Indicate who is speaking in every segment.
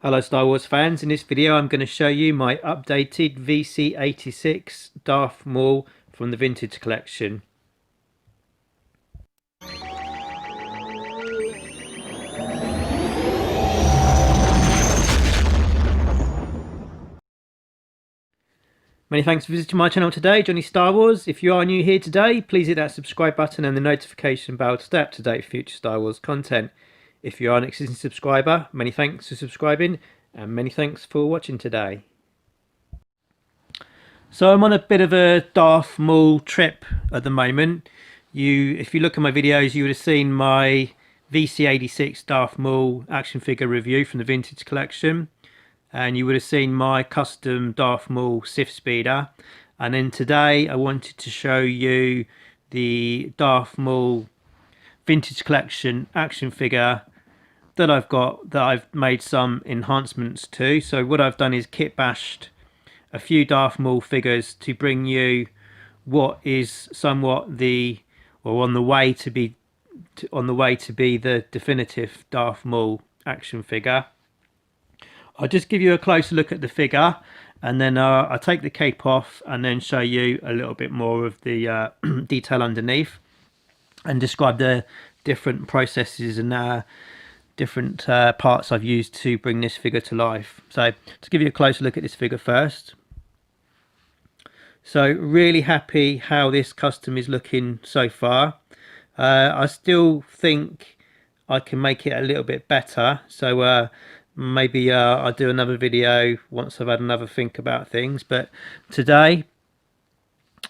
Speaker 1: Hello Star Wars fans, in this video I'm going to show you my updated VC86 Darth Maul from the Vintage Collection. Many thanks for visiting my channel today, JohnnyStarWars. If you are new here today, please hit that subscribe button and the notification bell to stay up to date with future Star Wars content. If you are an existing subscriber, many thanks for subscribing and many thanks for watching today. So I'm on a bit of a Darth Maul trip at the moment. If you look at my videos, you would have seen my VC86 Darth Maul action figure review from the Vintage Collection. And you would have seen my custom Darth Maul Sith speeder. And then today I wanted to show you the Darth Maul Vintage Collection action figure that I've made some enhancements to. So what I've done is kit bashed a few Darth Maul figures to bring you what is somewhat on the way to be the definitive Darth Maul action figure. I'll just give you a closer look at the figure, and then I'll take the cape off and then show you a little bit more of the detail underneath and describe the different processes and different parts I've used to bring this figure to life. So to give you a closer look at this figure first. So really happy how this custom is looking so far. I still think I can make it a little bit better. So maybe I'll do another video once I've had another think about things. But today,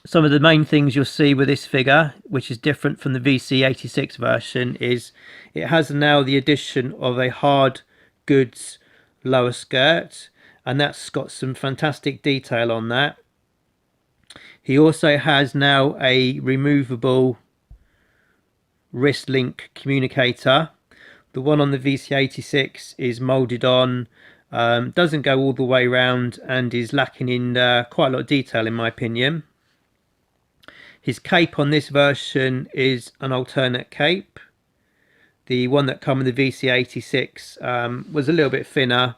Speaker 1: some of the main things you'll see with this figure, which is different from the VC86 version, is it has now the addition of a hard goods lower skirt, and that's got some fantastic detail on that. He also has now a removable wrist link communicator. The one on the VC86 is moulded on, doesn't go all the way around, and is lacking in quite a lot of detail in my opinion. His cape on this version is an alternate cape. The one that came with the VC86 was a little bit thinner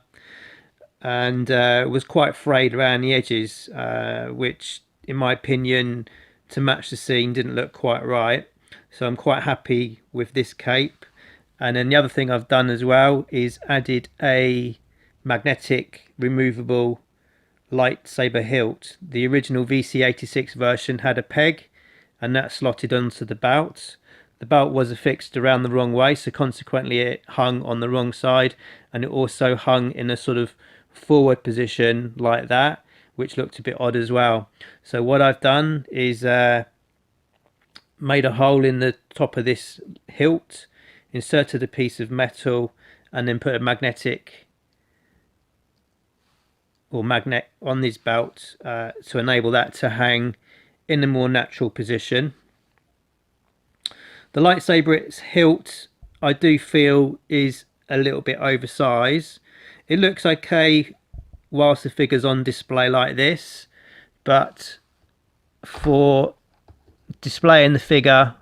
Speaker 1: and was quite frayed around the edges, which in my opinion, to match the scene, didn't look quite right. So I'm quite happy with this cape. And then the other thing I've done as well is added a magnetic removable lightsaber hilt. The original VC86 version had a peg and that slotted onto the belt. The belt was affixed around the wrong way, so consequently it hung on the wrong side, and it also hung in a sort of forward position like that, which looked a bit odd as well. So what I've done is made a hole in the top of this hilt, inserted a piece of metal, and then put a magnet on this belt to enable that to hang in a more natural position. The lightsaber, its hilt, I do feel is a little bit oversized. It looks okay whilst the figure's on display like this, but for displaying the figure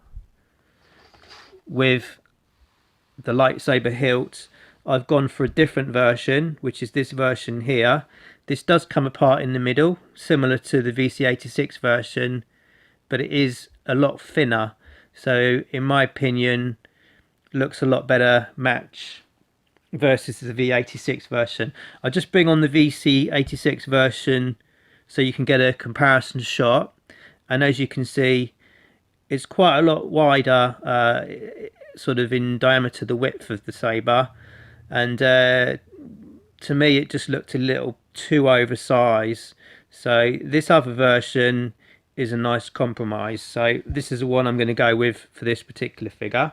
Speaker 1: with the lightsaber hilt, I've gone for a different version, which is this version here. This does come apart in the middle, similar to the VC86 version, but it is a lot thinner. So in my opinion, looks a lot better match versus the V86 version. I'll just bring on the VC86 version so you can get a comparison shot. And as you can see, it's quite a lot wider, sort of in diameter, the width of the saber, and to me it just looked a little too oversized. So this other version is a nice compromise. So this is the one I'm going to go with for this particular figure.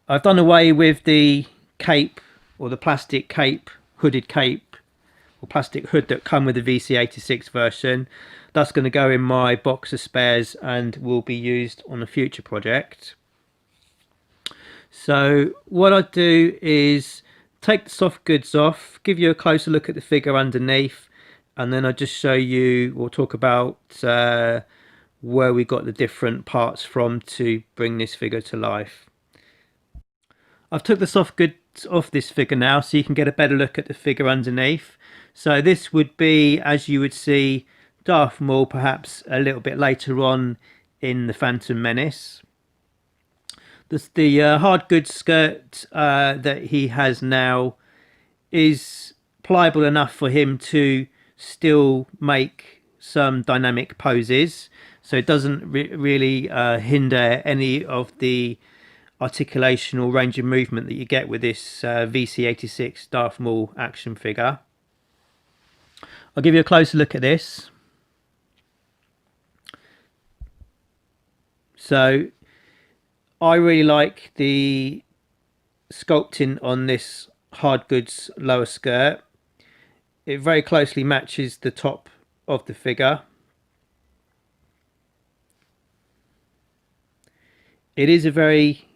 Speaker 1: I've done away with the cape, or the plastic cape, hooded cape or plastic hood that come with the VC86 version. That's going to go in my box of spares and will be used on a future project. So what I do is take the soft goods off, give you a closer look at the figure underneath, and then I just show you or talk about where we got the different parts from to bring this figure to life. I've took the soft off this figure now so you can get a better look at the figure underneath. So this would be, as you would see, Darth Maul perhaps a little bit later on in the Phantom Menace. The hard goods skirt that he has now is pliable enough for him to still make some dynamic poses, so it doesn't really hinder any of the articulation or range of movement that you get with this VC86 Darth Maul action figure. I'll give you a closer look at this. So I really like the sculpting on this hard goods lower skirt. It very closely matches the top of the figure. It is a very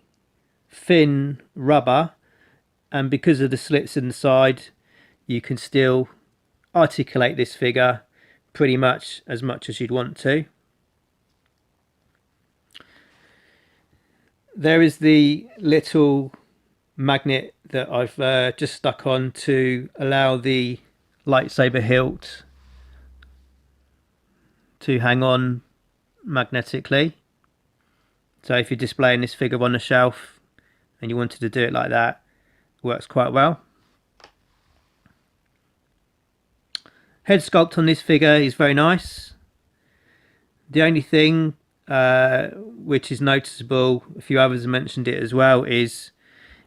Speaker 1: thin rubber, and because of the slits in the side you can still articulate this figure pretty much as you'd want to. There is the little magnet that I've just stuck on to allow the lightsaber hilt to hang on magnetically. So if you're displaying this figure on a shelf and you wanted to do it like that, it works quite well. Head sculpt on this figure is very nice. The only thing which is noticeable, a few others have mentioned it as well, is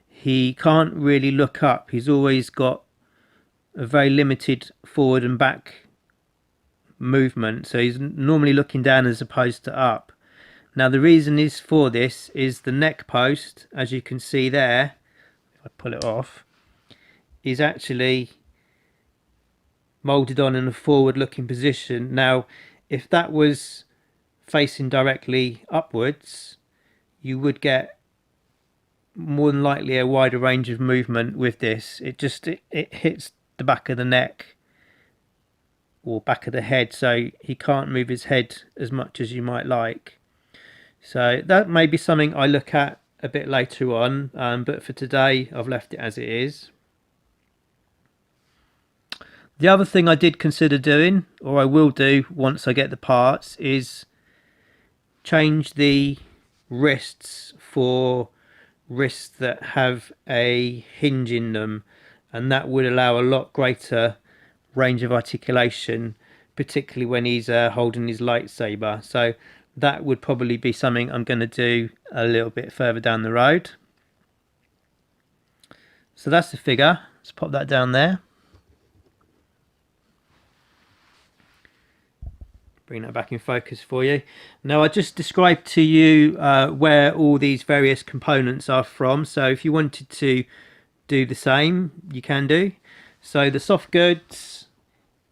Speaker 1: he can't really look up. He's always got a very limited forward and back movement, so he's normally looking down as opposed to up. Now the reason is for this is the neck post, as you can see there, if I pull it off, is actually molded on in a forward looking position. Now if that was facing directly upwards, you would get more than likely a wider range of movement with this. It hits the back of the neck or back of the head, so he can't move his head as much as you might like. So that may be something I look at a bit later on, but for today I've left it as it is. The other thing I did consider doing, or I will do once I get the parts, is change the wrists for wrists that have a hinge in them, and that would allow a lot greater range of articulation, particularly when he's holding his lightsaber. So that would probably be something I'm going to do a little bit further down the road. So that's the figure. Let's pop that down there. Bring that back in focus for you. Now I just described to you where all these various components are from, so if you wanted to do the same you can do. So the soft goods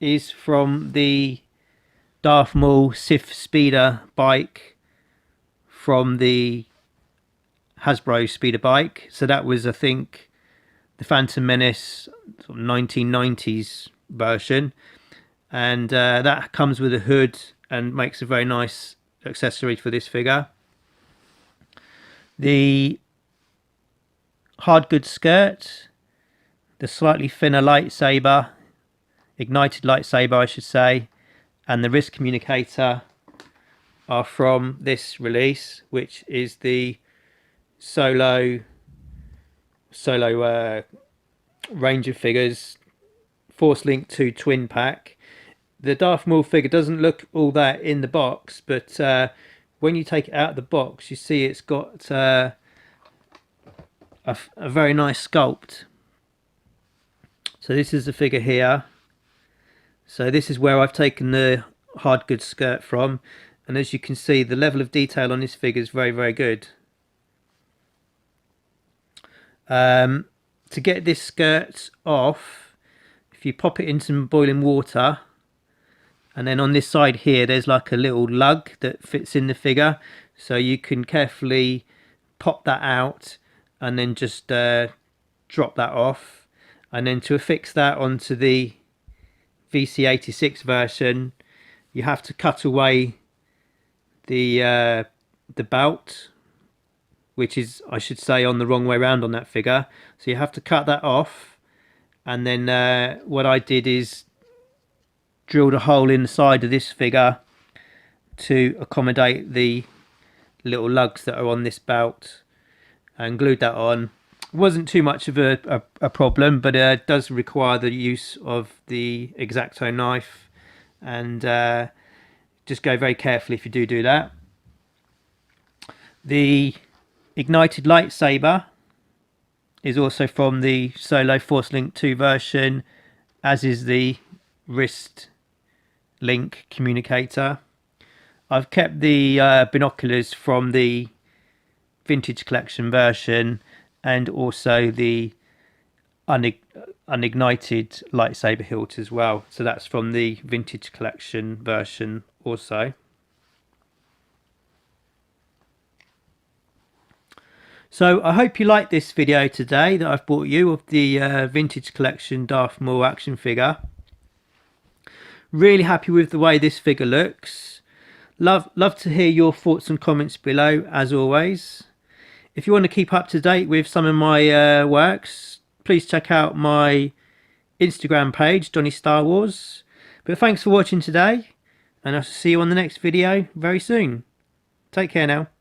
Speaker 1: is from the Darth Maul Sith speeder bike from the Hasbro speeder bike. So that was, I think, the Phantom Menace sort of 1990s version, and that comes with a hood and makes a very nice accessory for this figure. The hard goods skirt, the slightly thinner lightsaber, ignited lightsaber I should say, and the wrist communicator are from this release, which is the solo range of figures Force Link 2 twin pack. The Darth Maul figure doesn't look all that in the box, but when you take it out of the box you see it's got a very nice sculpt. So this is the figure here. So this is where I've taken the hard goods skirt from, and as you can see the level of detail on this figure is very, very good. To get this skirt off, if you pop it in some boiling water, and then on this side here there's like a little lug that fits in the figure, so you can carefully pop that out and then just drop that off. And then to affix that onto the VC86 version you have to cut away the belt which is, I should say, on the wrong way around on that figure. So you have to cut that off, and then what I did is drilled a hole in the side of this figure to accommodate the little lugs that are on this belt, and glued that on. It wasn't too much of a problem, but it does require the use of the X-Acto knife, and just go very carefully if you do that. The ignited lightsaber is also from the Solo Force Link 2 version, as is the wrist link communicator. I've kept the binoculars from the Vintage Collection version, and also the unignited lightsaber hilt as well. So that's from the Vintage Collection version also. So I hope you liked this video today that I've brought you of the Vintage Collection Darth Maul action figure. Really happy with the way this figure looks. Love to hear your thoughts and comments below, as always. If you want to keep up to date with some of my works, please check out my Instagram page, JohnnyStarWars. But thanks for watching today, and I'll see you on the next video very soon. Take care now.